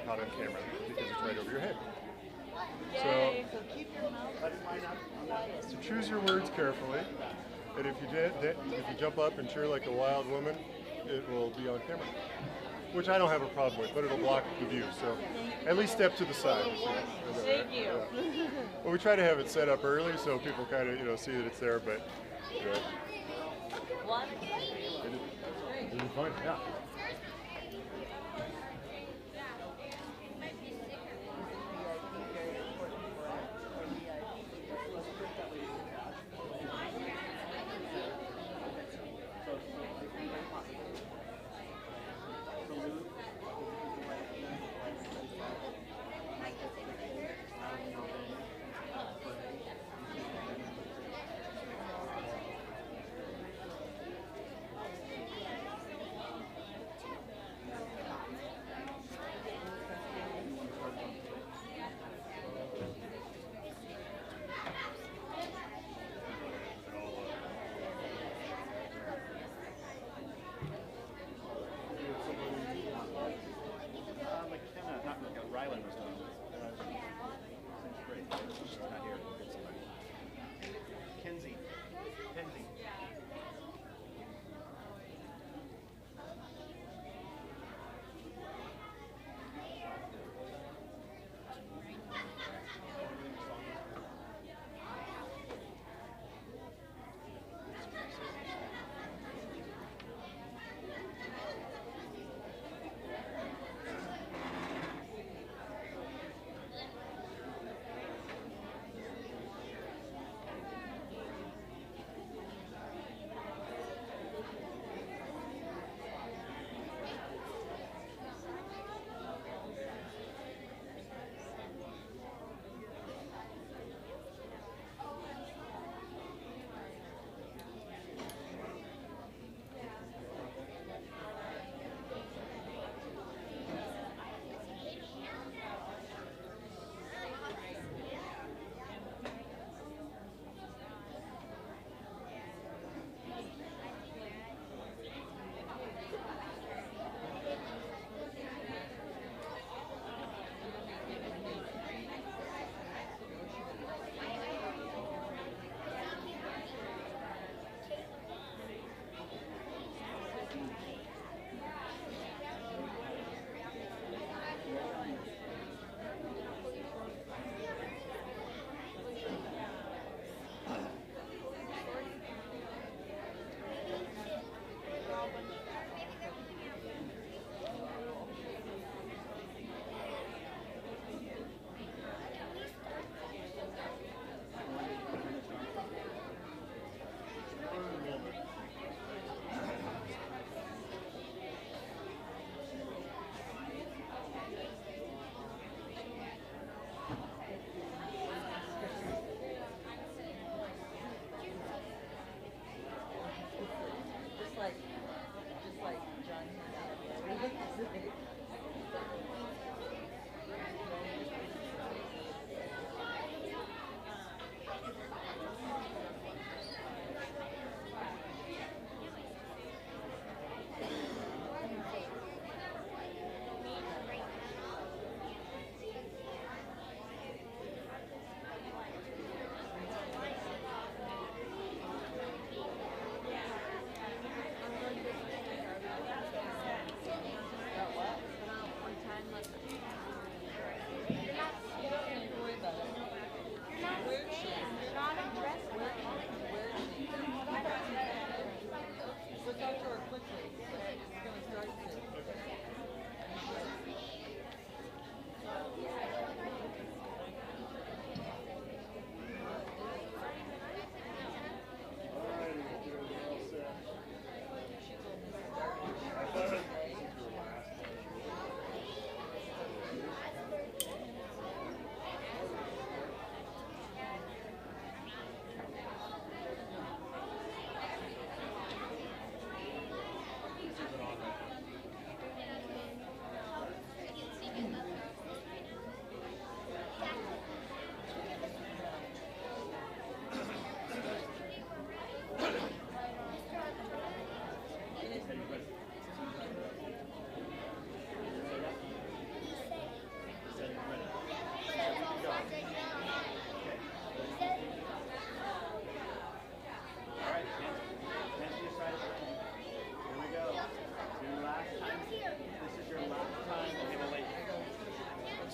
caught on camera because it's right over your head. Yay, so keep your mouth quiet. So choose your words carefully, and if you jump up and cheer like a wild woman, it will be on camera. Which I don't have a problem with, but it'll block the view. So at least step to the side. Thank you. Yeah. Well, we try to have it set up early so people kind of see that it's there, but One. it'll be fun. Yeah.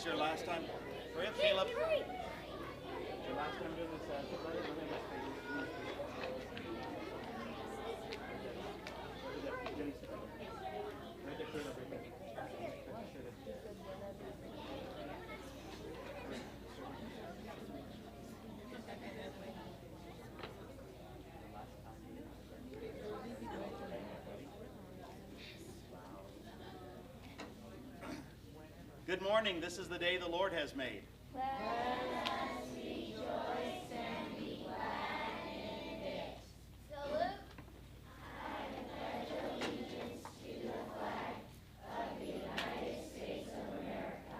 this your last time? Hurry up, Caleb. Your last time doing this. Good morning. This is the day the Lord has made. Let us rejoice and be glad in it. Salute. I pledge allegiance to the flag of the United States of America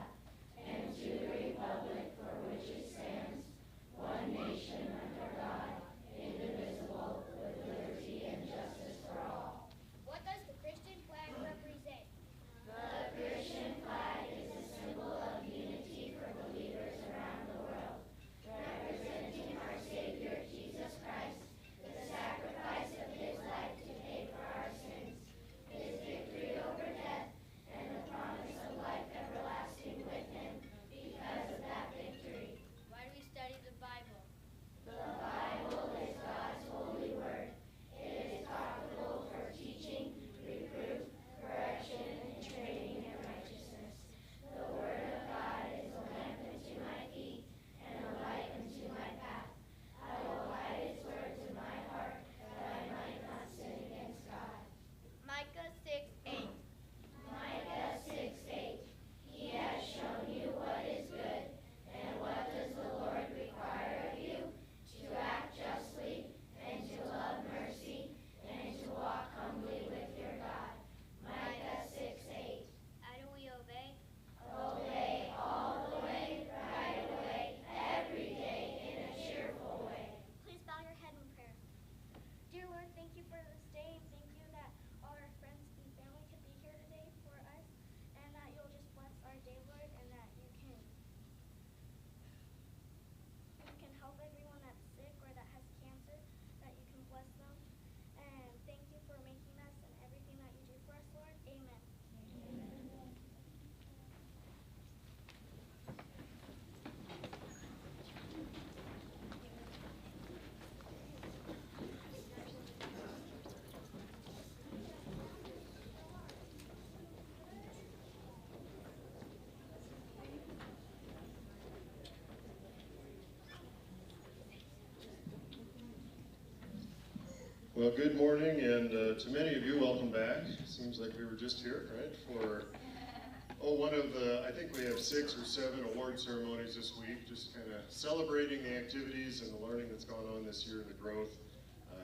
and to the republic for which it stands, one nation under God, indivisible, with liberty and justice for all. What does the Christian flag represent? The Christian flag is a symbol of unity for believers around the world, representing our Savior Jesus Christ, the sacrifice of his life to pay for our sins, his victory over death, and the promise of life everlasting with him because of that victory. Why do we study the Bible? The Bible is God's holy word. It is profitable for teaching, reproof, correction, and training in righteousness. The word of God is a lamp unto my feet and a light unto my path. I will hide his words in my heart that I might not sin against God. Micah 6:8. Micah 6:8. He has shown you what is good, and what does the Lord require of you? To act justly, and to love mercy, and to walk humbly with your God. Micah 6:8. How do we obey? Obey all the way, right away, every day in a cheerful way. Please bow your head in prayer. Dear Lord, thank you for this day, and thank you that all our friends and family could be here today for us, and that you'll just bless our day, Lord, and that you can help everyone that's sick or that has cancer, that you can bless them. And thank you for making us and everything that you do for us, Lord. Amen. Well, good morning, and to many of you, welcome back. Seems like we were just here, right, for, one of the, I think we have 6 or 7 award ceremonies this week, just kind of celebrating the activities and the learning that's gone on this year and the growth.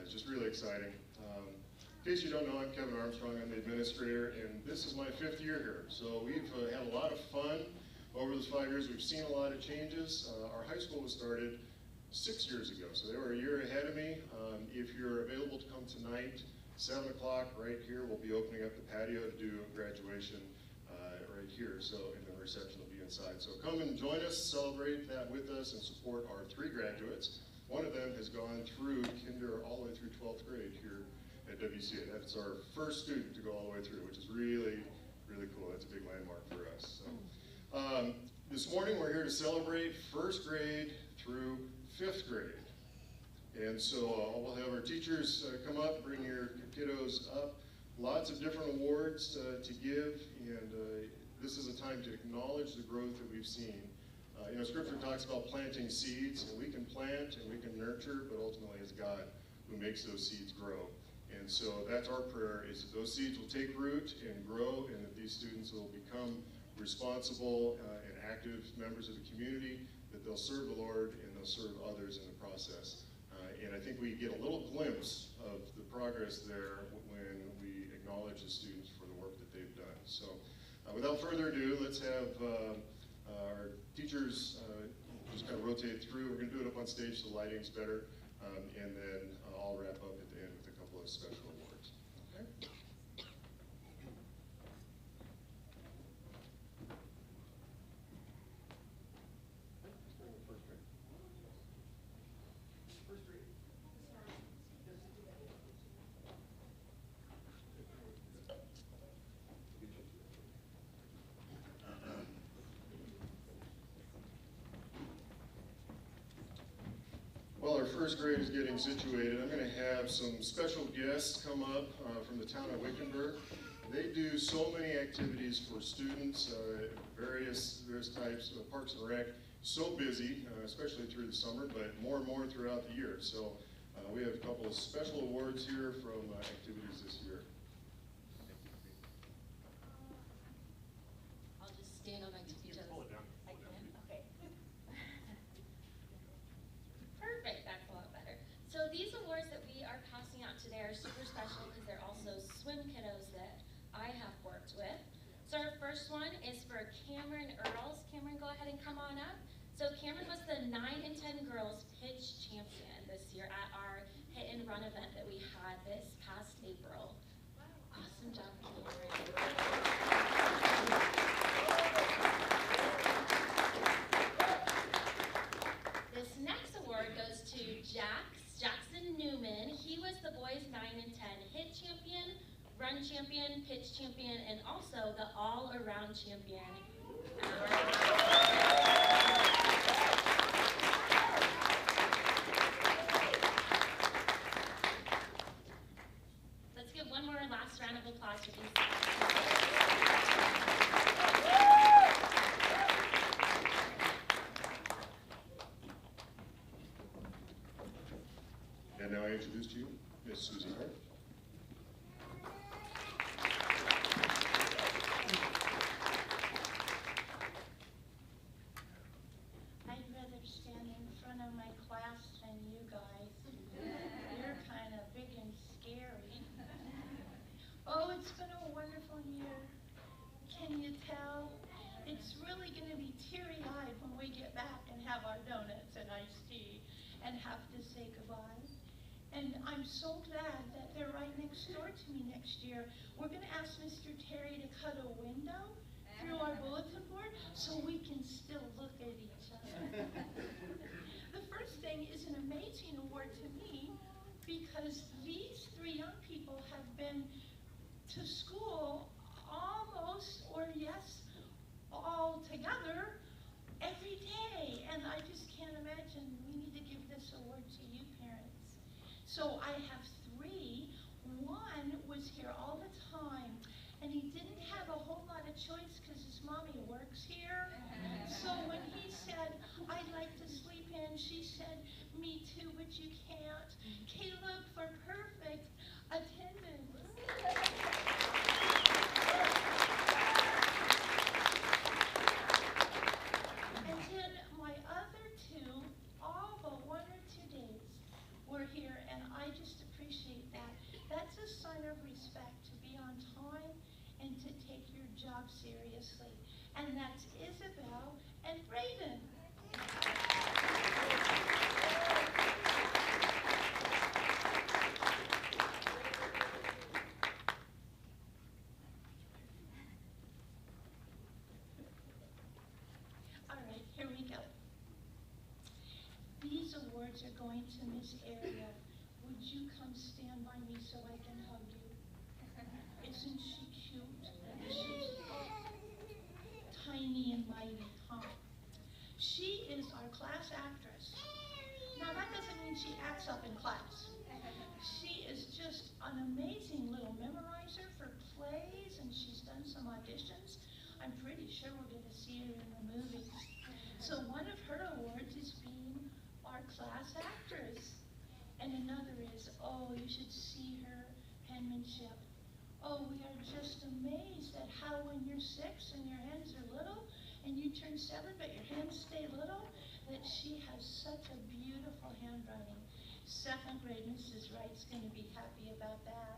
It's just really exciting. In case you don't know, I'm Kevin Armstrong, I'm the administrator, and this is my 5th year here. So we've had a lot of fun over those 5 years. We've seen a lot of changes. Our high school was started 6 years ago, so they were a year ahead of me. If you're available to come tonight, 7 o'clock right here, we'll be opening up the patio to do graduation right here, so, and the reception will be inside. So come and join us, celebrate that with us, and support our 3 graduates. One of them has gone through kinder all the way through 12th grade here at WCA. That's our first student to go all the way through, which is really, really cool. That's a big landmark for us. So, this morning we're here to celebrate 1st grade through 5th grade. And so we'll have our teachers come up, bring your kiddos up. Lots of different awards to give, and this is a time to acknowledge the growth that we've seen. You know, Scripture talks about planting seeds, and we can plant and we can nurture, but ultimately it's God who makes those seeds grow. And so that's our prayer, is that those seeds will take root and grow, and that these students will become responsible and active members of the community, that they'll serve the Lord and they'll serve others in the process. And I think we get a little glimpse of the progress there when we acknowledge the students for the work that they've done. So without further ado, let's have our teachers just kind of rotate through. We're going to do it up on stage so the lighting's better, and then I'll wrap up at the end with a couple of special awards. Okay? While our first grade is getting situated, I'm going to have some special guests come up from the town of Wickenburg. They do so many activities for students, various types of Parks and Rec. So busy, especially through the summer, but more and more throughout the year. So we have a couple of special awards here from activities this year. I'll just stand on my tippy toes. Pull it down. I can? Okay. Perfect, that's a lot better. So these awards that we are passing out today are super special because they're also swim kiddos that I have worked with. So our first one is for Cameron Earls. Cameron, go ahead and come on up. So Cameron was the 9 and 10 girls pitch champion this year at our hit and run event that we had this past April. Awesome job, Cameron. This next award goes to Jackson Newman. He was the boys 9 and 10 hit champion, run champion, pitch champion, and also the all-around champion. Let's give one more last round of applause for these. And now I introduce to you Miss Susie Hart. I'd rather stand in front of my class than you guys. You're kind of big and scary. Oh, it's been a wonderful year. Can you tell? It's really going to be teary-eyed when we get back and have our donuts and iced tea and have to say goodbye. And I'm so glad that they're right next door to me next year. We're going to ask Mr. Terry to cut a window through our bulletin board so we can still look at each other. The first thing is an amazing award to me because these 3 young people have been to school almost, or yes, all together every day. And I just can't imagine. We need to give this award to you parents. So I have 3. One was here all the time, and he didn't have a whole lot of choice because his mommy works here. So when he said, I'd like to sleep in, she said, me too, but you can't. Caleb for perfect attendance. And then my other 2, all but 1 or 2 days, were here, and I just appreciate that. That's a sign of respect to be on time and to take your job seriously. And that's Isabel and Brayden. All right, here we go. These awards are going to Miss Aria. Would you come stand by me so I can hug you? Isn't she cute? She's tiny and mighty, huh? She is our class actress. Now that doesn't mean she acts up in class. She is just an amazing little memorizer for plays, and she's done some auditions. I'm pretty sure we're going to see her in the movies. So one of her awards is being our class actress. And another is, oh, you should see her penmanship. Oh, we are just amazed at how when you're 6 and your hands are little, and you turn 7 but your hands stay little, that she has such a beautiful handwriting. 2nd grade Mrs. Wright's going to be happy about that.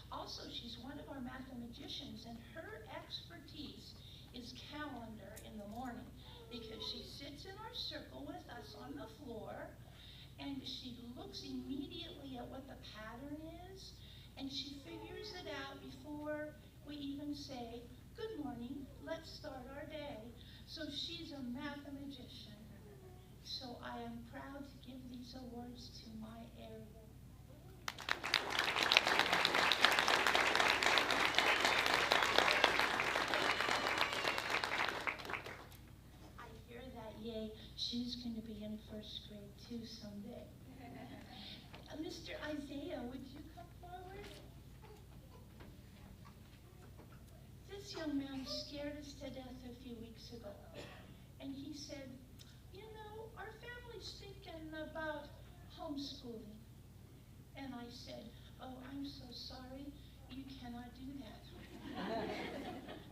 Also, she's one of our mathematicians, and her expertise is calendar in the morning, because she sits in our circle with us on the floor, and she looks immediately at what the pattern is, and she figures it out before we even say, good morning, let's start our day. So she's a mathematician. So I am proud to give these awards to my area. I hear that, yay. She she's going to be in first grade too someday. Mr. Isaiah, would you come forward? This young man scared us to death a few weeks ago. And he said, you know, our family's thinking about homeschooling. And I said, oh, I'm so sorry, you cannot do that.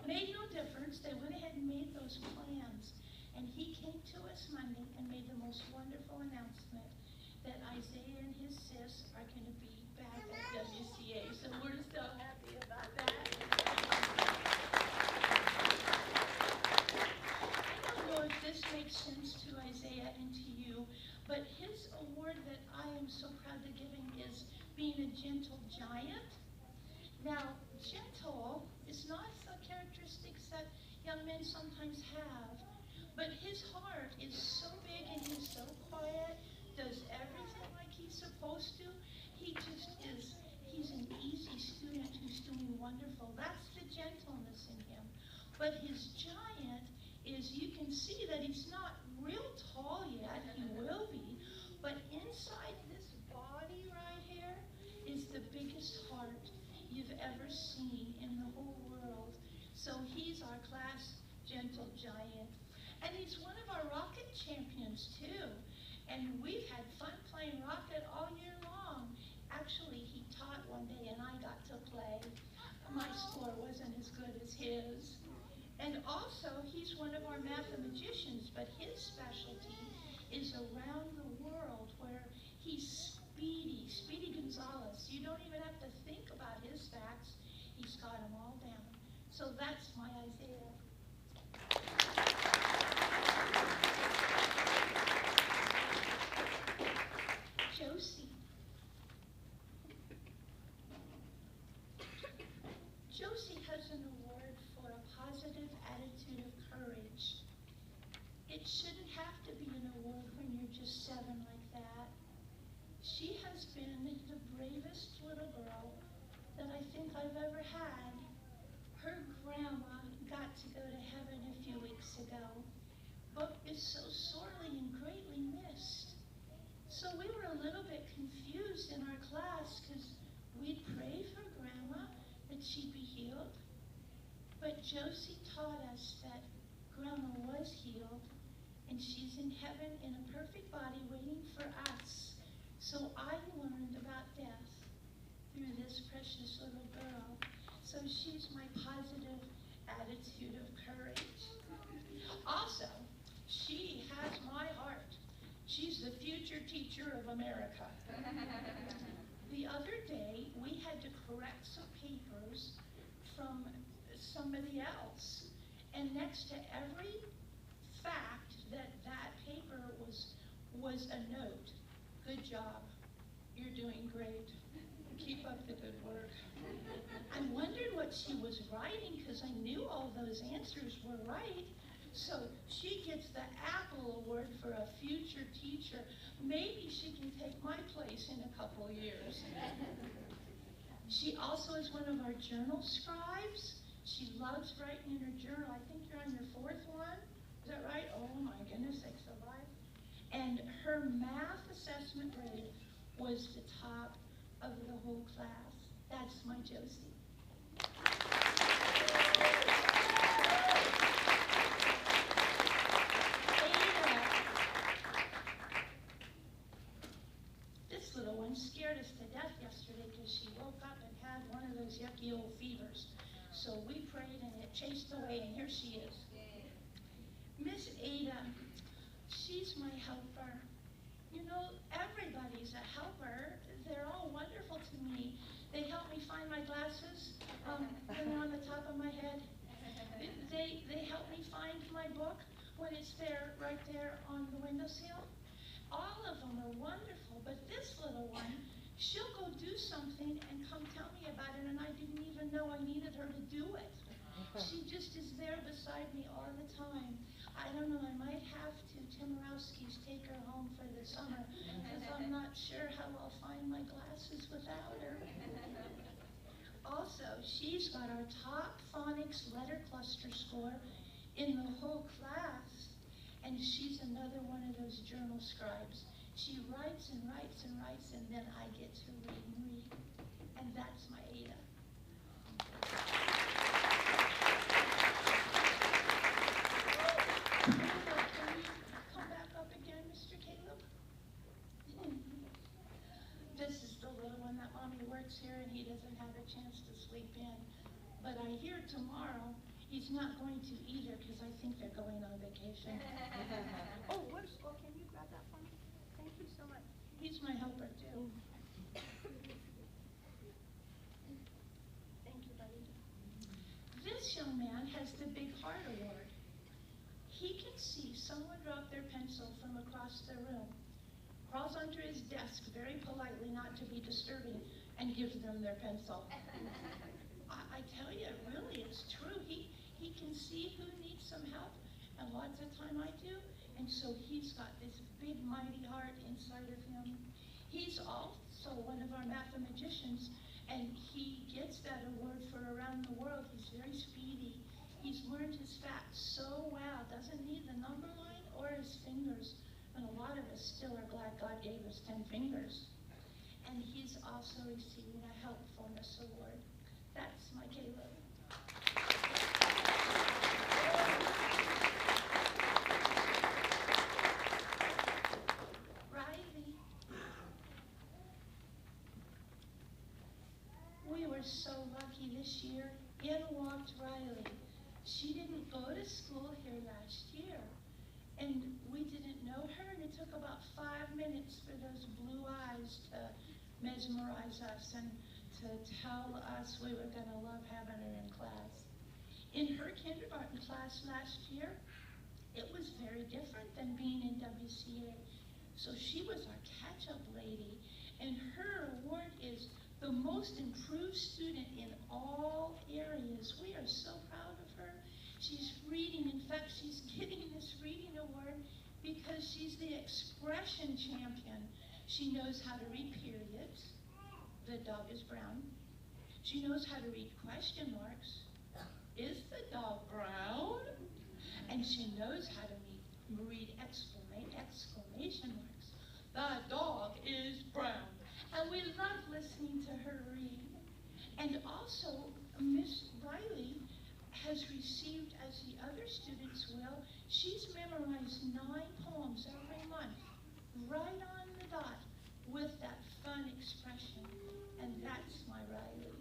Made no difference, they went ahead and made those plans. And he came to us Monday and made the most wonderful announcement that Isaiah and his sis are going to be back at WCA. So we're so happy about that. I don't know if this makes sense to Isaiah and to you, but his award that I am so proud to give him is being a gentle giant. Now, gentle is not the characteristics that young men sometimes have, but his heart is so big and he's so quiet, does everything like he's supposed to. He just is, he's an easy student who's doing wonderful. That's the gentleness in him. But his giant is, you can see that he's not real tall yet, he will be, but inside this body right here is the biggest heart you've ever seen in the whole world. So he's our class gentle giant. And he's one of our rocket champions too. And we've had fun playing rocket all year long. Actually, he taught one day and I got to play. My score wasn't as good as his. And also, he's one of our mathematicians, but his specialty is around the world where he's Speedy Gonzalez. You don't even have to think about his facts. He's got them all down. So that's my Isaiah. Josie. Josie has an award for a positive attitude of courage. It shouldn't have to be an award when you're just 7 like that. She has been the bravest little girl that I think I've ever had. Her grandma got to go to heaven a few weeks ago, but is so sorely and greatly missed. So we were a little bit confused in our class because we'd pray for Grandma that she'd be healed. But Josie taught us that Grandma was healed and she's in heaven in a perfect body waiting for us. So I learned about death through this precious little girl. So she's my positive attitude of courage. Also, she has my heart. She's the future teacher of America. The other day, we had to correct some papers from somebody else. And next to every fact that paper was a note. Good job. You're doing great. Keep up the good work. I wondered what she was writing because I knew all those answers were right. So she gets the Apple Award for a future teacher. Maybe she can take my place in a couple years. She also is one of our journal scribes. She loves writing in her journal. I think you're on your 4th one. Is that right? Oh my goodness, sakes alive. And her math assessment grade was the top of the whole class. That's my Josie. This little one scared us to death yesterday because she woke up and had one of those yucky old fevers. So we prayed and it chased away, and here she is. Miss Ada, she's my helper. You know, everybody's a helper. They're all wonderful to me. They help me find my glasses when they're on the top of my head. They help me find my book when it's there, right there on the windowsill. All of them are wonderful, but this little one, she'll go do something and come tell me about it, and I didn't even know I needed her to do it. She just is there beside me all the time. I don't know, I might have to, Timorowski's take her home for the summer, because I'm not sure how I'll find my glasses without her. Also, she's got our top phonics letter cluster score in the whole class. And she's another one of those journal scribes. She writes and writes and writes, and then I get to read and read. And that's my Ada. Can you come back up again, Mr. Caleb? This is the little one that mommy works here, and he doesn't have a chance to sleep in. But I hear tomorrow he's not going to either, because I think they're going on vacation. Oh, whoops. Oh, can you grab that for me? Thank you so much. He's my helper, too. Thank you, buddy. This young man has the Big Heart Award. He can see someone drop their pencil from across the room, crawls under his desk very politely, not to be disturbing, and gives them their pencil. I tell you, really, it's true. He can see who needs some help, and lots of time I do, and so he's got this big, mighty heart inside of him. He's also one of our mathematicians, and he gets that award for around the world. He's very speedy. He's learned his facts so well, doesn't need the number line or his fingers, and a lot of us still are glad God gave us 10 fingers. And he's also receiving a Helpfulness Award. That's my Caleb. Riley. We were so lucky this year. In walked Riley. She didn't go to school here last year. And we didn't know her, and it took about 5 minutes for those blue eyes to mesmerize us and to tell us we were going to love having her in class. In her kindergarten class last year, it was very different than being in WCA. So she was our catch-up lady, and her award is the most improved student in all areas. We are so proud of her. She's reading. In fact, she's getting this reading award because she's the expression champion. She knows how to read periods. The dog is brown. She knows how to read question marks. Is the dog brown? And she knows how to read exclamation marks. The dog is brown. And we love listening to her read. And also, Miss Riley has received, as the other students will, she's memorized 9 poems every month, right on the dot, with that fun expression. And that's my Riley.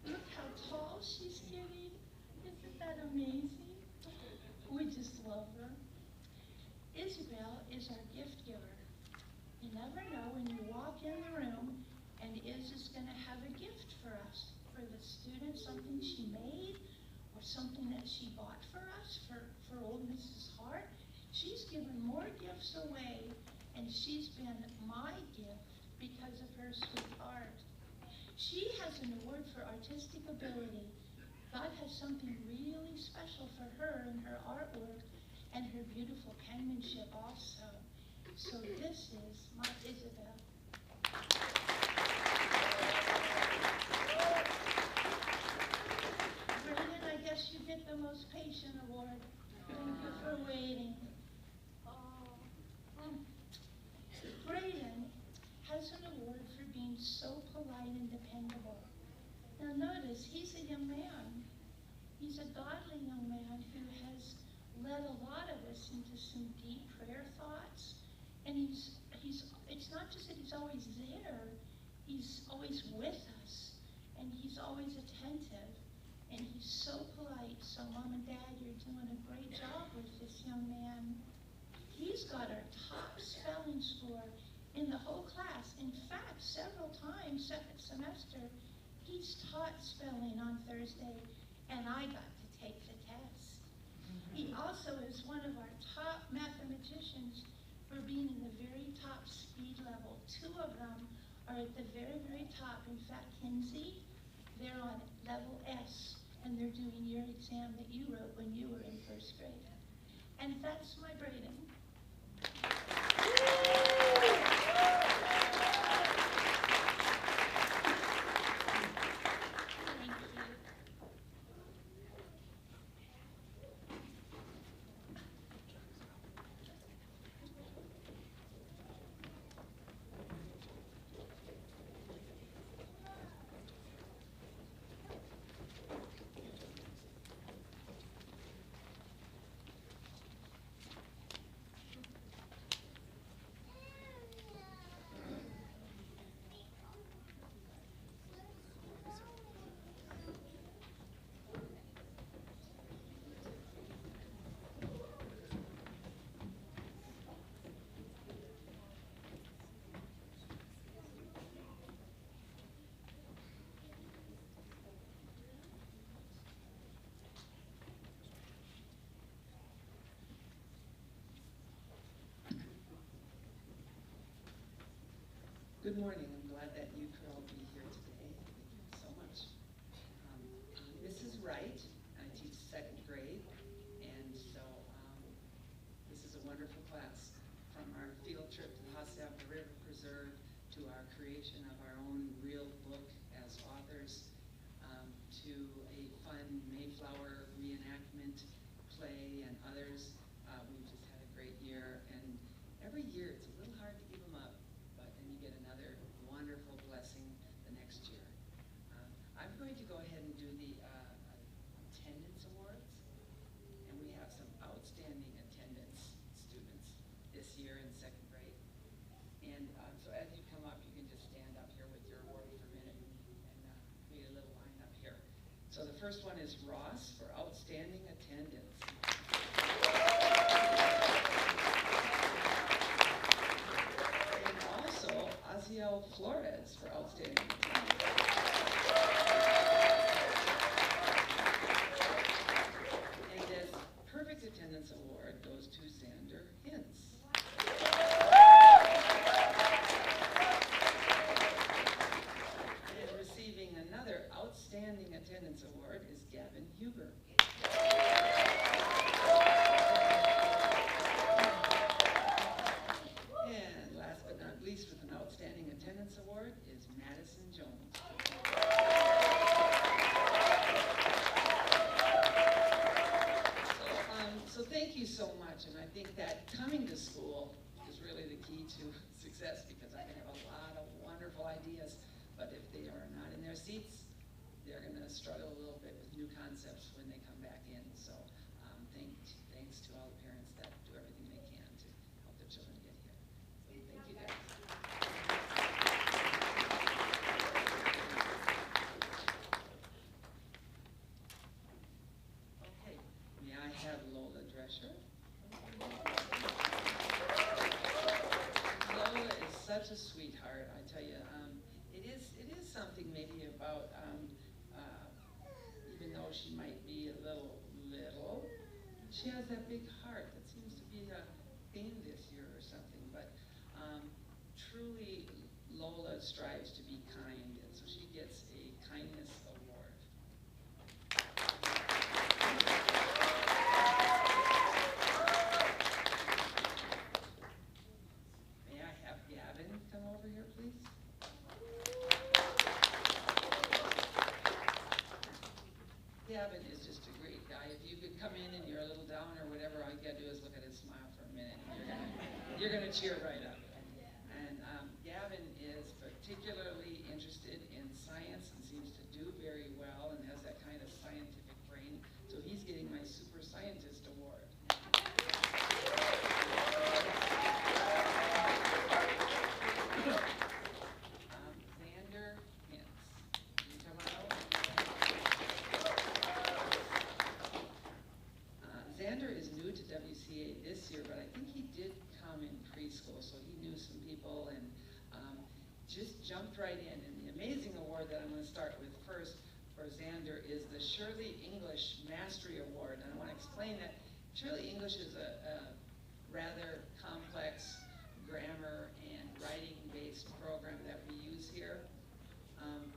Look how tall she's getting. Isn't that amazing? We just love her. Isabel is our gift giver. You never know when you walk in the room and Iz is going to have a gift for us, for the students, something she made or something that she bought for us, for old Mrs. Hart. She's given more gifts away, and she's been my gift because of her sweet heart. She has an award for artistic ability. God has something really special for her in her artwork and her beautiful penmanship also. So this is my Isabel. Brandon, I guess you get the most patient award. Thank you for waiting. Brayden has an award for being so polite and dependable. Now notice, he's a young man. He's a godly young man who has led a lot of us into some deep prayer thoughts. And it's not just that he's always there, he's always with us. And he's always attentive. And he's so polite. So Mom and Dad, you're doing a great job with this young man. He's got our top spelling score in the whole class. In fact, several times, second semester, he's taught spelling on Thursday, and I got to take the test. He also is one of our top mathematicians for being in the very top speed level. 2 of them are at the very, very top. In fact, Kinsey, they're on level S, and they're doing your exam that you wrote when you were in 1st grade. And that's my Brayden. Good morning. I'm glad that you could all be here today. Thank you so much. I'm Mrs. Wright. I teach second grade, and so this is a wonderful class. From our field trip to the Hassayampa River Preserve to our creation of our own real book as authors, to a fun Mayflower reenactment play and others. We've just had a great year, and every year it's a little hard to give them up, but then you get another wonderful blessing the next year. I'm going to go ahead and do the attendance awards, and we have some outstanding attendance students this year in second grade. And so as you come up, you can just stand up here with your award for a minute and create a little line up here. So the first one is Ross for outstanding attendance. And also Aziel Flores for outstanding attendance. And this perfect attendance award goes to Xander Hintz. And receiving another outstanding attendance award is Gavin Huber. And last but not least, with an outstanding attendance award is Madison Jones. So thank you so much, and I think that coming to school is really the key to success, because I have a lot of wonderful ideas, but if they are not in their seats, they're going to struggle a little bit with new concepts when they come back in. So thanks to all the parents that do everything they can to help their children get here. So thank you guys. Okay, may I have Lola Drescher? Lola is such a sweetheart, I tell you. It is something maybe about, even though she might be a little, she has that big heart. That seems to be a theme this year or something. But truly, Lola strives to be kind, and so she gets a kindness award. May I have Gavin come over here, please? Gavin is just a great guy. If you could come in and you're a little down or whatever, all you gotta do is look at his smile for a minute, and you're gonna cheer right up. And Gavin is particularly interested in science and seems to do very well and has that kind of scientific brain. So he's getting my Super Scientist Award. Xander Hintz. Can you come on out? Xander is new to WCA this year, but I think he did come in preschool, so he knew some people and just jumped right in. And the amazing award that I'm going to start with first for Xander is the Shirley English Mastery Award. And I want to explain that Shirley English is a rather complex grammar and writing-based program that we use here.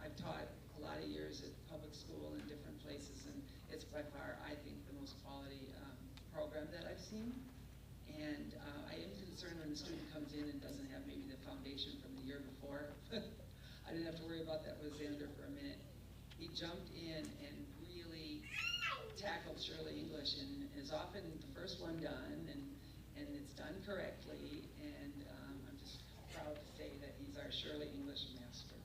I've taught a lot of years at public school in different places, and it's by far, I think, the most quality program that I've seen. And I am concerned when the student comes in and doesn't have maybe the foundation from the year before. I didn't have to worry about that with Xander for a minute. He jumped in and really tackled Shirley English, and is often the first one done, and it's done correctly. And I'm just proud to say that he's our Shirley English master.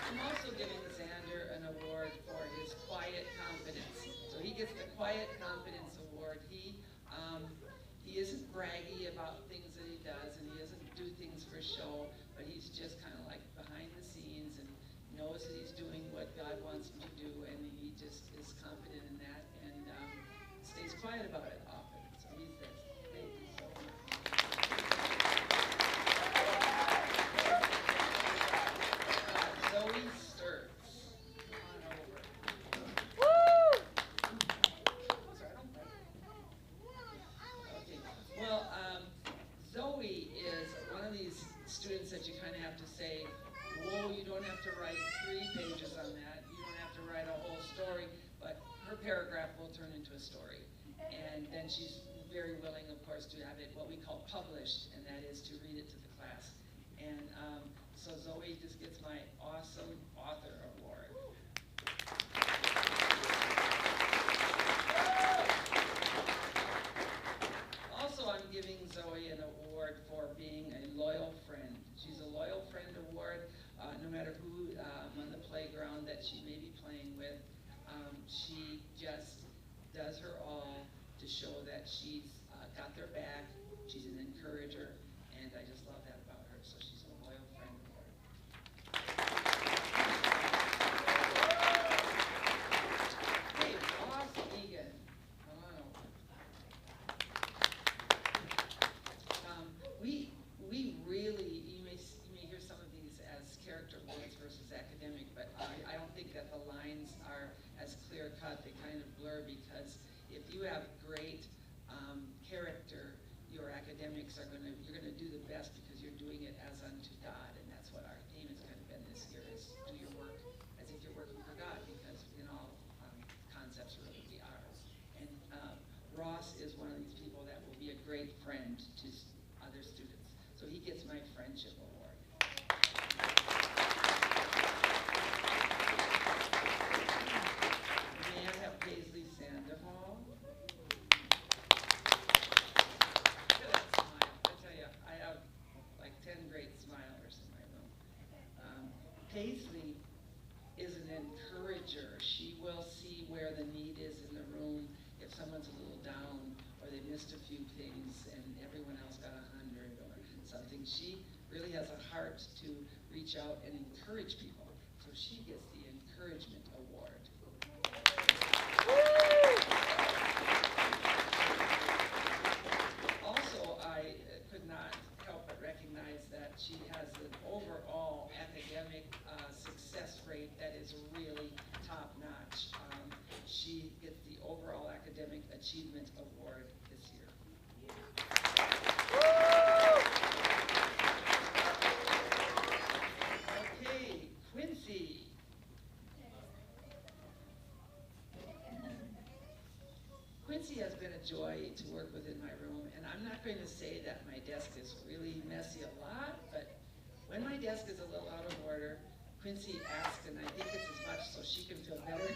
I'm also giving Xander an award for his quiet confidence. So he gets the Quiet Confidence Award. He isn't braggy about things that he does, and he doesn't do things for show, but he's just kind of like behind the scenes and knows that he's doing what God wants him to do, and he just is confident in that and stays quiet about it often. So he's this. Thank you so much. Zoe Sturts. Come on over. Woo! Sorry, I don't bite. Okay. very willing, of course, to have it what we call published, and that is to read it to the class. And so Zoe just gets my Awesome Author Award. Also, I'm giving Zoe an award for being a loyal friend. She's a Loyal Friend Award. No matter who on the playground that she may be playing with, she just does her all to show that she's got their back, she's an encourager, and I just love that about her. So she's a Loyal Friend Award. Hey, Ross Egan, come on over. We really, you may hear some of these as character awards versus academic, but I don't think that the lines are as clear cut. They kind of blur, because if you have great character, your academics are you're gonna do the best because you're doing it as unto God, and that's what our theme has kind of been this year, is do your work as if you're working for God, because in all concepts really we are. And Ross is one of these people that will be a great friend to other students. So he gets my Friendship Award. May I have Paisley Sandoval? Look at that smile. I tell you, I have like 10 great smilers in my room. Paisley is an encourager. She will see where the need is in the room. If someone's a little down, or they missed a few things and everyone else got 100 or something, she really has a heart to reach out and encourage people. So she gets the Encouragement Award. Also, I could not help but recognize that she has an overall academic success rate that is really top-notch. She gets the overall Academic Achievement Award this year. Okay, Quincy. Quincy has been a joy to work with in my room, and I'm not going to say that my desk is really messy a lot, but when my desk is a little out of order, Quincy asked, and I think it's as much so she can feel better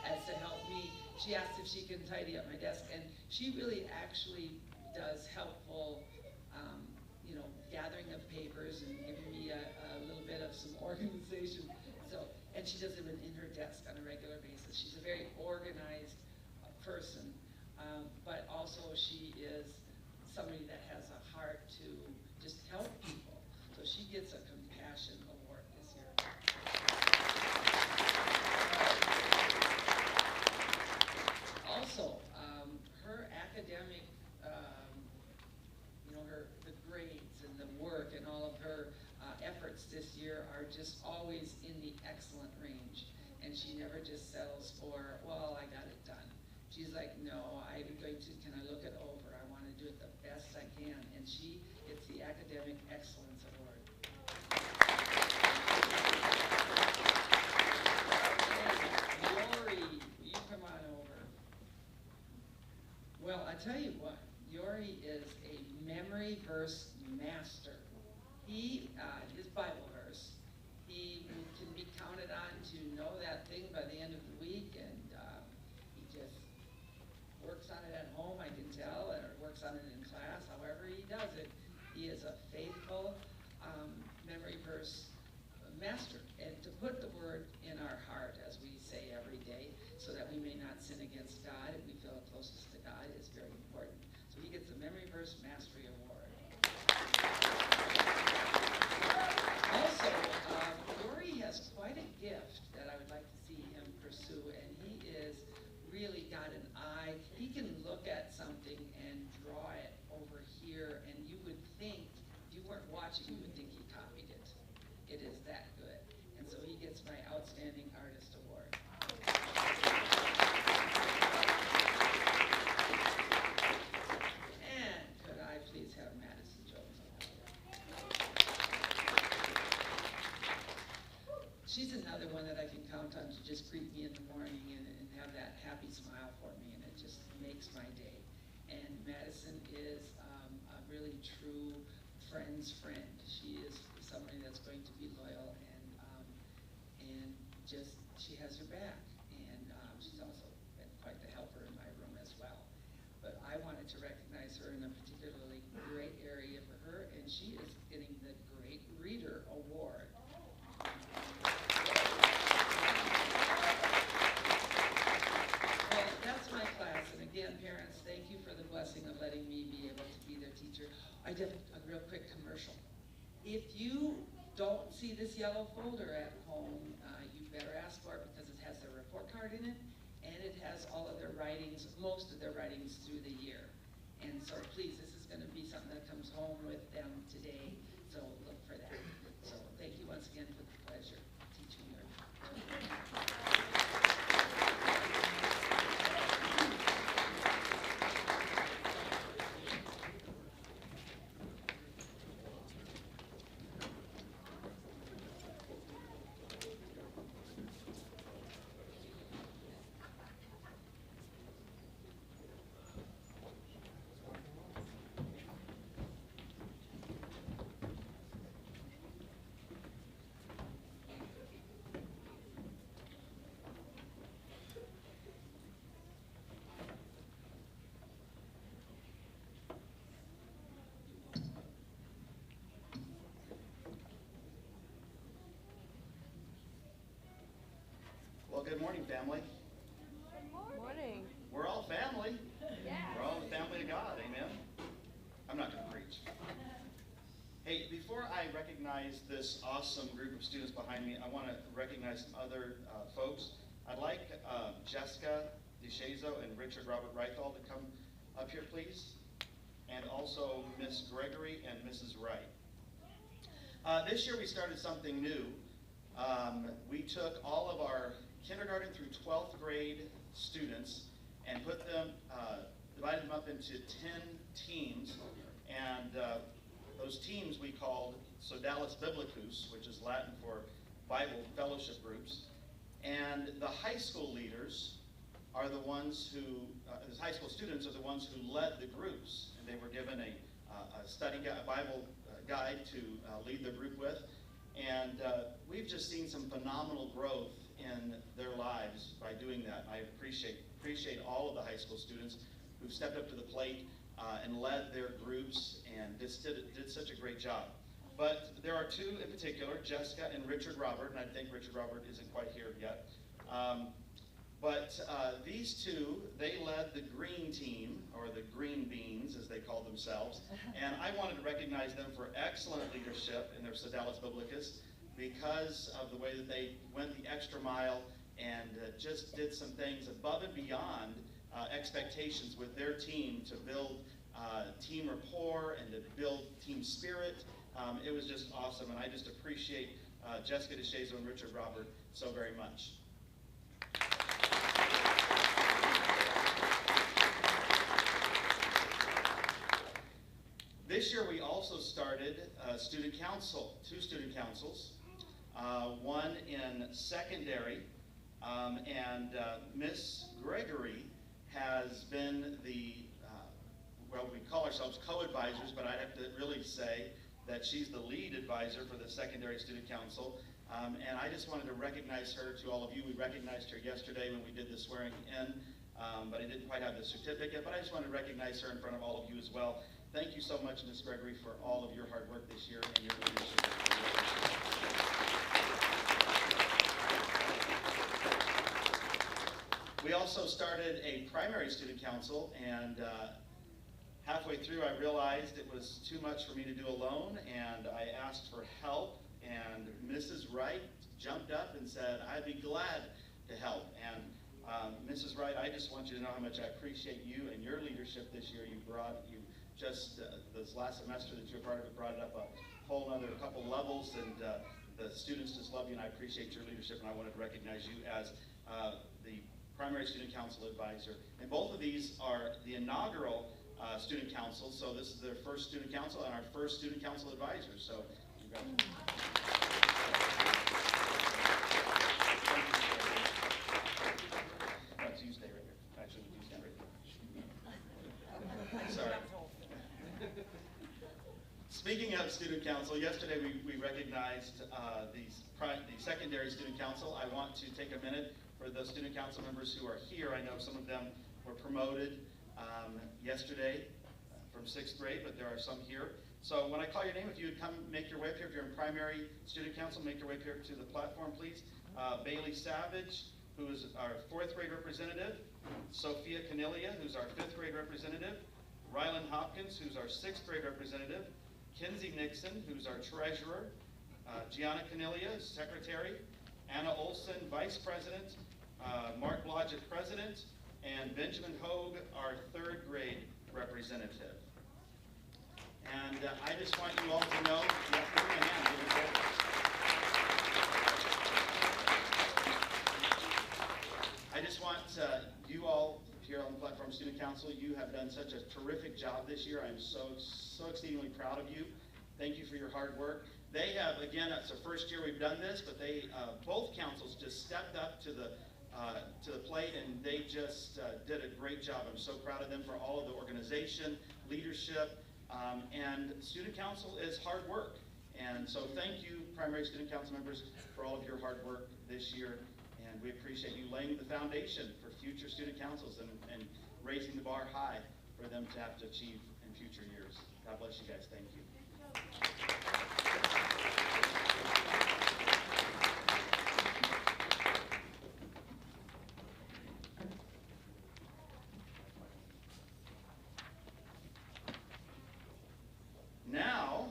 as to help me. She asked if she can tidy up my desk, and she really actually does helpful, gathering of papers and giving me a little bit of some organization. So, and she does it in her desk on a regular basis. She's a very organized person, but also she is somebody that has a heart to just help people. So she gets a Compassion Award this year. Also, her academic, the grades and the work and all of her efforts this year are just always in the excellent range. And she never just settles for, well, I got it done. She's like, no, can I look it over? I want to do it the best I can. And she gets the Academic Excellence Award. Yori, will you come on over? Well, I tell you what, Yori is a memory verse master. His Bible verse, he can be counted on to know that thing by the end of the week, and he just works on it at home, I can tell, or works on it in class, however he does it. He is a faithful memory verse master, and to put the word in our heart, as we say every day, so that we may not sin against God and we feel closest to God, is very important. So he gets the Memory Verse Mastery Award. Also, Yori has quite a gift that I would like to see him pursue, and he is really got an eye. He can look at something and draw it over here, and you would think, if you weren't watching, you would think he copied it. It is that good. And so he gets my Outstanding Artist Award. And could I please have Madison Jones on over? She's another one that I can count on to just greet me in the morning and have that happy smile for me, and it just makes my day. And Madison friend's friend. She is somebody that's going to be loyal and just, she has her back. And she's also been quite the helper in my room as well. But I wanted to recognize her in a particularly great area for her, and she is getting the Great Reader Award. Well, that's my class, and again, parents, thank you for the blessing of letting me be able to be their teacher. I did a real quick commercial. If you don't see this yellow folder at home, you better ask for it because it has their report card in it, and it has all of their writings, most of their writings through the year. And so please, this is gonna be something that comes home with them today, so look for that. So thank you once again for the pleasure of teaching you. Well, good morning, family. Good morning. We're all family. Yeah. We're all the family of God, amen? I'm not going to preach. Hey, before I recognize this awesome group of students behind me, I want to recognize some other folks. I'd like Jessica DeShazo and Richard Robert Reithal to come up here, please. And also Miss Gregory and Mrs. Wright. This year we started something new. We took all of our kindergarten through 12th grade students and put them, divided them up into 10 teams, and those teams we called Sodalis Biblicus, which is Latin for Bible fellowship groups, and the high school leaders are the ones who, the high school students are the ones who led the groups, and they were given a study guide, Bible guide to lead the group with, and we've just seen some phenomenal growth in their lives by doing that. I appreciate all of the high school students who've stepped up to the plate and led their groups and just did such a great job. But there are two in particular, Jessica and Richard Robert, and I think Richard Robert isn't quite here yet. But these two, they led the green team, or the green beans as they call themselves, and I wanted to recognize them for excellent leadership in their Sodalis Biblicus because of the way that they went the extra mile and just did some things above and beyond expectations with their team to build team rapport and to build team spirit. It was just awesome, and I just appreciate Jessica DeShazo and Richard Robert so very much. This year we also started student council, 2 student councils, one in secondary, and Miss Gregory has been the, well, we call ourselves co-advisors, but I'd have to really say that she's the lead advisor for the secondary student council. And I just wanted to recognize her to all of you. We recognized her yesterday when we did the swearing in, but I didn't quite have the certificate, but I just wanted to recognize her in front of all of you as well. Thank you so much, Ms. Gregory, for all of your hard work this year and your leadership. We also started a primary student council, and halfway through I realized it was too much for me to do alone, and I asked for help, and Mrs. Wright jumped up and said, I'd be glad to help. And Mrs. Wright, I just want you to know how much I appreciate you and your leadership this year. You just, this last semester that you were part of it, brought it up a whole other couple levels, and the students just love you, and I appreciate your leadership, and I wanted to recognize you as the primary student council advisor. And both of these are the inaugural student council, so this is their first student council and our first student council advisor, so congratulations. You stay right here. Actually, you stand right there. Sorry. Speaking of student council, yesterday we recognized the secondary student council. I want to take a minute for those student council members who are here. I know some of them were promoted yesterday from 6th grade, but there are some here. So when I call your name, if you would come make your way up here, if you're in primary student council, make your way up here to the platform, please. Bailey Savage, who is our 4th grade representative. Sophia Canilia, who's our 5th grade representative. Rylan Hopkins, who's our 6th grade representative. Kinsey Nixon, who's our treasurer. Gianna Canilia, secretary. Anna Olson, vice president. Mark Blodgett, president. And Benjamin Hogue, our 3rd grade representative. And I just want you all to know, you have to give me a hand, give me a hand. I just want you all here on the platform, Student Council, you have done such a terrific job this year. I'm so exceedingly proud of you. Thank you for your hard work. They have, again, it's the first year we've done this, but they, both councils just stepped up to the plate, and they just did a great job. I'm so proud of them for all of the organization, leadership, and student council is hard work. And so thank you, primary student council members, for all of your hard work this year. And we appreciate you laying the foundation for future student councils and raising the bar high for them to have to achieve in future years. God bless you guys. Thank you. Now,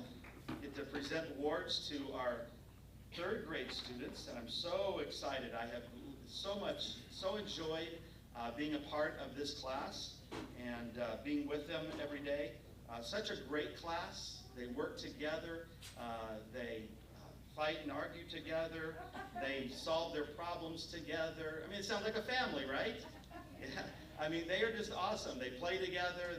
I get to present awards to our 3rd grade students, and I'm so excited. I have so enjoyed being a part of this class and being with them every day. Such a great class. They work together. They fight and argue together. They solve their problems together. I mean, it sounds like a family, right? Yeah. I mean, they are just awesome. They play together.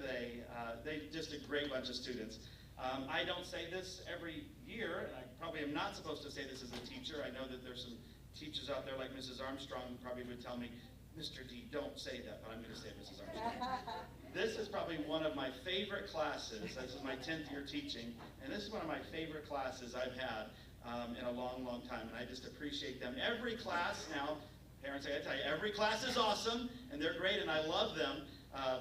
They just a great bunch of students. I don't say this every year, and I probably am not supposed to say this as a teacher. I know that there's some teachers out there like Mrs. Armstrong who probably would tell me, Mr. D, don't say that, but I'm going to say Mrs. Armstrong. This is probably one of my favorite classes. This is my 10th year teaching, and this is one of my favorite classes I've had in a long, long time, and I just appreciate them. Every class now, parents, I got to tell you, every class is awesome, and they're great, and I love them,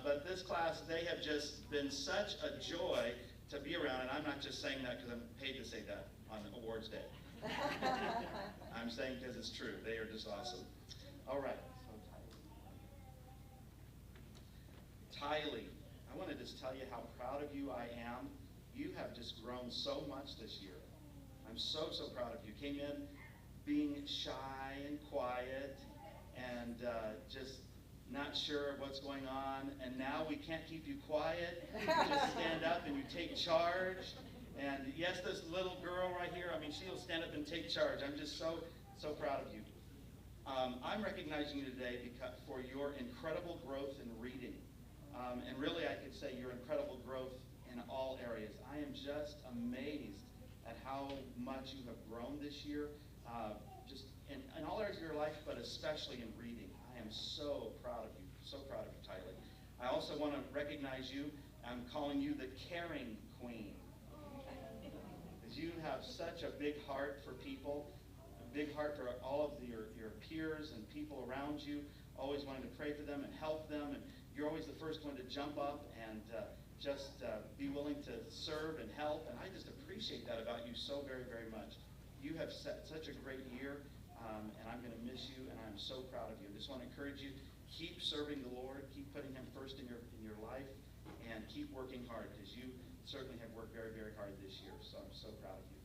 but this class, they have just been such a joy to be around, and I'm not just saying that because I'm paid to say that on awards day. I'm saying because it's true. They are just awesome. All right. Tylee, I want to just tell you how proud of you I am. You have just grown so much this year. I'm so proud of you. Came in being shy and quiet and just not sure of what's going on, and now we can't keep you quiet. You just stand up and you take charge. And yes, this little girl right here, I mean, she'll stand up and take charge. I'm just so proud of you. I'm recognizing you today because for your incredible growth in reading. And really, I could say your incredible growth in all areas. I am just amazed at how much you have grown this year, just in all areas of your life, but especially in reading. I am so proud of you, Tylee. I also want to recognize you. I'm calling you the caring queen. Because you have such a big heart for people, a big heart for all of your peers and people around you, always wanting to pray for them and help them. And you're always the first one to jump up and just be willing to serve and help. And I just appreciate that about you so very, very much. You have set such a great year. And I'm going to miss you, and I'm so proud of you. I just want to encourage you, keep serving the Lord, keep putting Him first in your life, and keep working hard, because you certainly have worked very, very hard this year. So I'm so proud of you.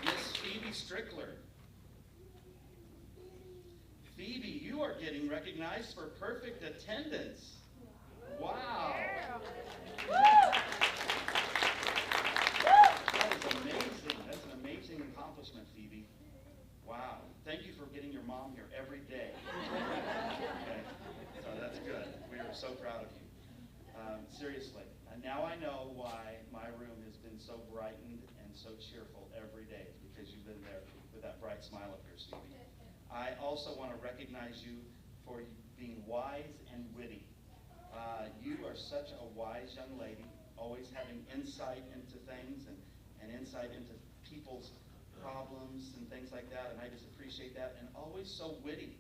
Miss Phoebe Strickler. Phoebe, you are getting recognized for perfect attendance. Wow. That's an amazing accomplishment, Phoebe. Wow. Thank you for getting your mom here every day. Okay. So that's good. We are so proud of you. Seriously. And now I know why my room has been so brightened and so cheerful every day. It's because you've been there with that bright smile of yours, Phoebe. I also want to recognize you for being wise and witty. are such a wise young lady, always having insight into things and insight into people's problems and things like that, and I just appreciate that, and always so witty.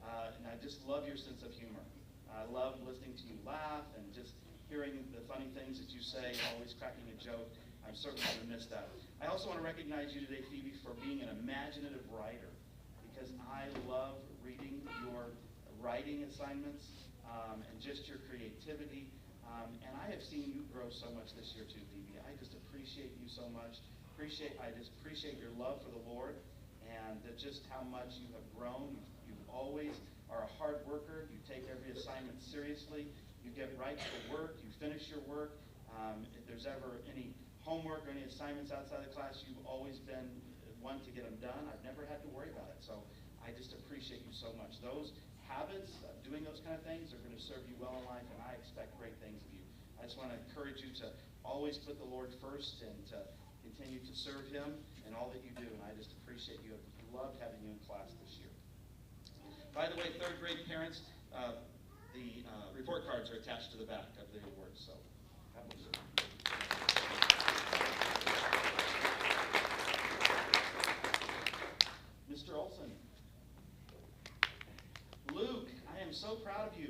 And I just love your sense of humor. I love listening to you laugh and just hearing the funny things that you say, always cracking a joke. I'm certainly going to miss that. I also want to recognize you today, Phoebe, for being an imaginative writer, because I love reading your writing assignments and just your creativity. And I have seen you grow so much this year too, Phoebe. I just appreciate you so much. I just appreciate your love for the Lord and just how much you have grown. You always are a hard worker. You take every assignment seriously. You get right to the work. You finish your work. If there's ever any homework or any assignments outside the class, you've always been one to get them done. I've never had to worry about it. So I just appreciate you so much. Those habits of doing those kind of things are going to serve you well in life, and I expect great things of you. I just want to encourage you to always put the Lord first and to continue to serve Him in all that you do, and I just appreciate you. I've loved having you in class this year. By the way, third grade parents, the report cards are attached to the back of the awards, so have a look. Mr. Olson. Luke, I am so proud of you.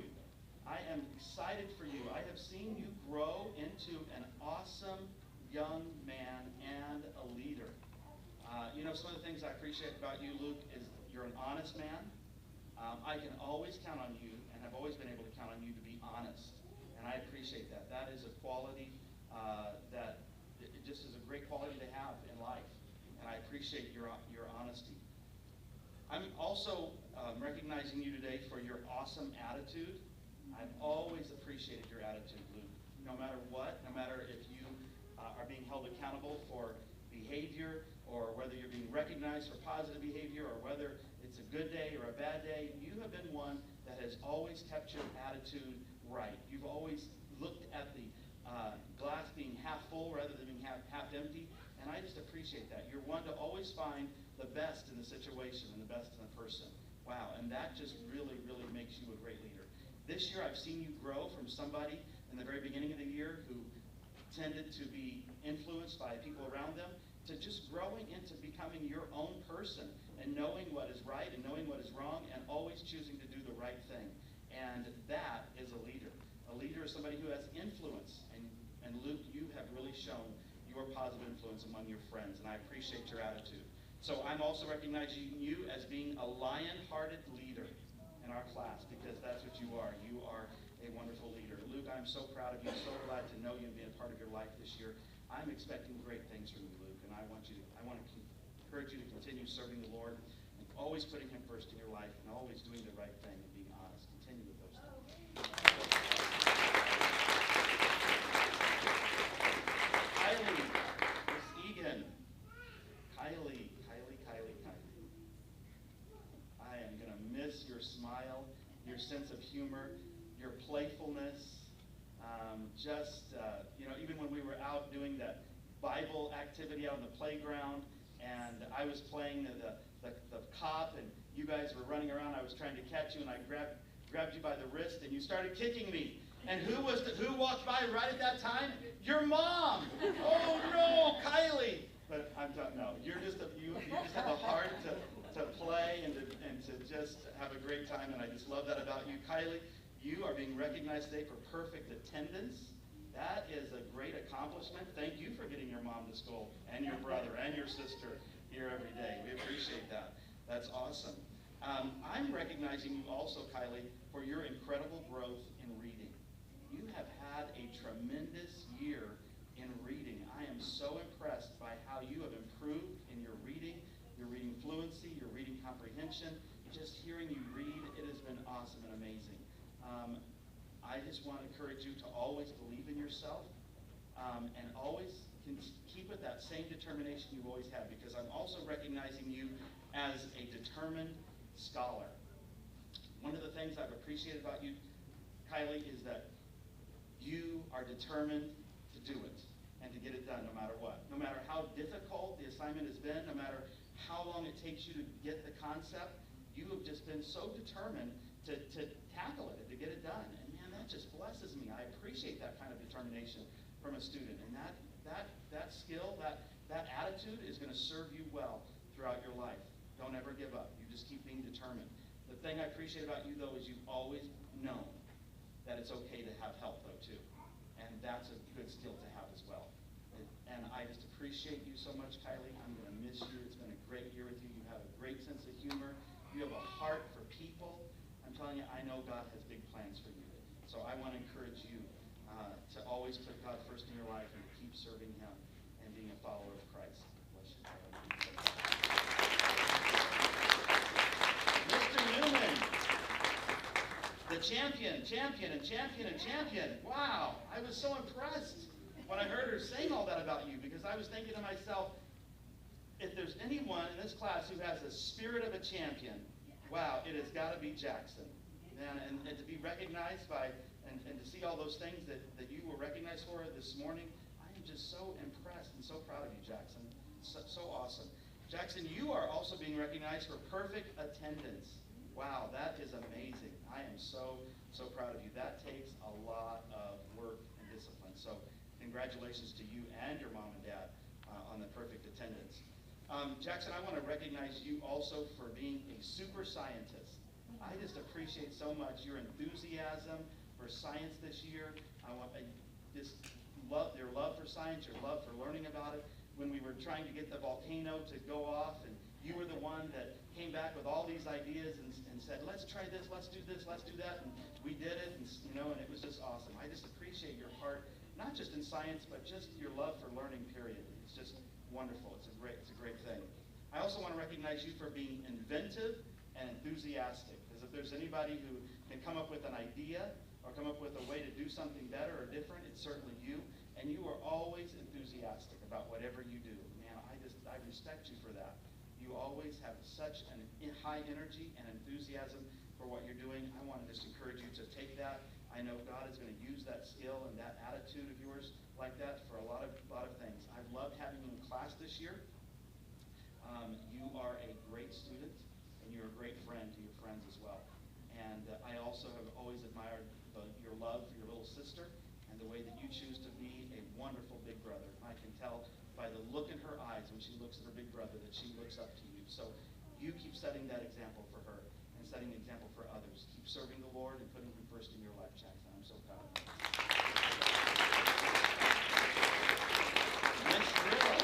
I am excited for you. I have seen you grow into an awesome young man and a leader. You know, some of the things I appreciate about you, Luke, is you're an honest man. I can always count on you, and I've always been able to count on you to be honest. And I appreciate that. That is a quality that it just is a great quality to have in life. And I appreciate your honesty. I'm also recognizing you today for your awesome attitude. I've always appreciated your attitude, Luke. No matter what, no matter if you are being held accountable for behavior, or whether you're being recognized for positive behavior, or whether it's a good day or a bad day, you have been one that has always kept your attitude right. You've always looked at the glass being half full rather than being half empty, and I just appreciate that. You're one to always find the best in the situation and the best in the person. Wow, and that just really, really makes you a great leader. This year I've seen you grow from somebody in the very beginning of the year who tended to be influenced by people around them to just growing into becoming your own person and knowing what is right and knowing what is wrong and always choosing to do the right thing. And that is a leader. A leader is somebody who has influence. And Luke, you have really shown your positive influence among your friends, and I appreciate your attitude. So I'm also recognizing you as being a lion-hearted leader in our class, because that's what you are. You are a wonderful leader. Luke, I'm so proud of you, so glad to know you and be a part of your life this year. I'm expecting great things from you, Luke, and I want to encourage you to continue serving the Lord and always putting Him first in your life and always doing the right thing and being honest. Continue with those things. Kylie, Miss Egan. Kylie. I am going to miss your smile, your sense of humor, your playfulness. Even when we were out doing that Bible activity out on the playground, and I was playing the cop, and you guys were running around, I was trying to catch you, and I grabbed you by the wrist, and you started kicking me. And who walked by right at that time? Your mom! Oh no, Kylie! But I'm talking, no, you just have a heart to play and to just have a great time, and I just love that about you. Kylie, you are being recognized today for perfect attendance. That is a great accomplishment. Thank you for getting your mom to school, and your brother, and your sister here every day. We appreciate that. That's awesome. I'm recognizing you also, Kylie, for your incredible growth in reading. You have had a tremendous year in reading. I am so impressed by how you have improved in your reading fluency, your reading comprehension. Just hearing you read, it has been awesome and amazing. I just want to encourage you to always believe in yourself and always keep with that same determination you've always had, because I'm also recognizing you as a determined scholar. One of the things I've appreciated about you, Kylie, is that you are determined to do it and to get it done no matter what. No matter how difficult the assignment has been, no matter how long it takes you to get the concept, you have just been so determined to tackle it and to get it done. And man, that just blesses me. I appreciate appreciate that kind of determination from a student. And that skill, that attitude is going to serve you well throughout your life. Don't ever give up. You just keep being determined. The thing I appreciate about you, though, is you've always known that it's okay to have help, though, too. And that's a good skill to have as well. And I just appreciate you so much, Kylie. I'm going to miss you. It's been a great year with you. You have a great sense of humor. You have a heart for people. I'm telling you, I know God has big plans for you. So I want to encourage you to always put God first in your life and to keep serving Him and being a follower of Christ. Bless you. Mr. Newman, the champion. Wow, I was so impressed when I heard her saying all that about you, because I was thinking to myself, if there's anyone in this class who has the spirit of a champion, wow, it has got to be Jackson. And to be recognized by, and to see all those things that you were recognized for this morning, I am just so impressed and so proud of you, Jackson. So awesome. Jackson, you are also being recognized for perfect attendance. Wow, that is amazing. I am so proud of you. That takes a lot of work and discipline. So congratulations to you and your mom and dad on the perfect attendance. Jackson, I want to recognize you also for being a super scientist. I just appreciate so much your enthusiasm for science this year. Just love your love for science, your love for learning about it. When we were trying to get the volcano to go off, and you were the one that came back with all these ideas and said, let's try this, let's do this, let's do that, and we did it, and and it was just awesome. I just appreciate your heart, not just in science, but just your love for learning, period. It's just wonderful. It's a great thing. I also want to recognize you for being inventive and enthusiastic. Because if there's anybody who can come up with an idea or come up with a way to do something better or different, it's certainly you. And you are always enthusiastic about whatever you do. Man, I respect you for that. You always have such a high energy and enthusiasm for what you're doing. I want to just encourage you to take that. I know God is going to use that skill and that attitude of yours like that for a lot of things. I've loved having you in class this year. You are a great student, and you're a great friend to your friends as well. And I also have always admired your love for your little sister and the way that you choose to be a wonderful big brother. I can tell by the look in her eyes when she looks at her big brother that she looks up to you. So you keep setting that example for her and setting an example for others. Keep serving the Lord and putting Him first in your life, Jackson. I'm so proud of you. Miss Drill.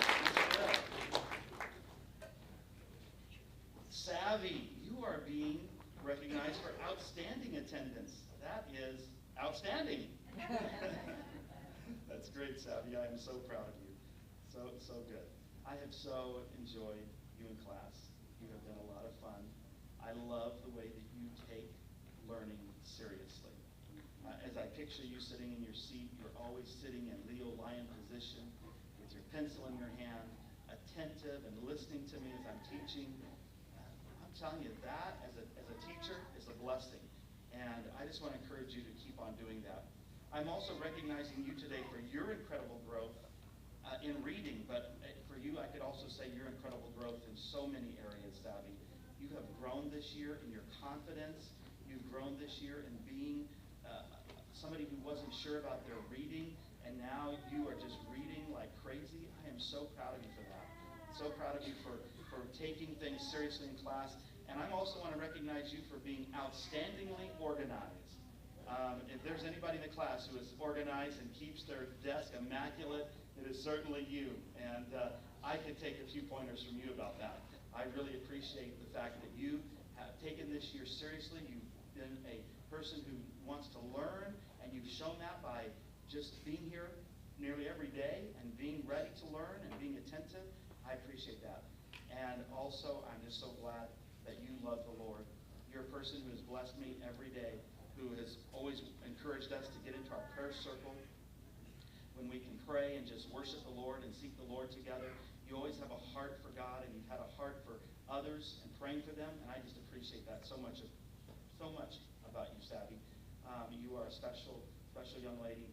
Savvy, you are being recognized for outstanding attendance. That is outstanding. That's great, Savvy. I am so proud of you. So good. I have so enjoyed you in class. You have been a lot of fun. I love the way that you take learning seriously. As I picture you sitting in your seat, you're always sitting in Leo Lion position with your pencil in your hand, attentive and listening to me as I'm teaching. I'm telling you, that as a teacher is a blessing. And I just want to encourage you to keep on doing that. I'm also recognizing you today for your incredible growth in reading, but for you, I could also say your incredible growth in so many areas, Savvy. You have grown this year in your confidence. You've grown this year in being somebody who wasn't sure about their reading, and now you are just reading like crazy. I am so proud of you for that. So proud of you for taking things seriously in class. And I also want to recognize you for being outstandingly organized. If there's anybody in the class who is organized and keeps their desk immaculate, it is certainly you. And I could take a few pointers from you about that. I really appreciate the fact that you have taken this year seriously. You've been a person who wants to learn, and you've shown that by just being here nearly every day and being ready to learn and being attentive. I appreciate that. And also, I'm just so glad that you love the Lord. You're a person who has blessed me every day, who has always encouraged us to get into our prayer circle when we can pray and just worship the Lord and seek the Lord together. You always have a heart for God, and you've had a heart for others and praying for them, and I just appreciate that so much about you, Savvy. You are a special young lady,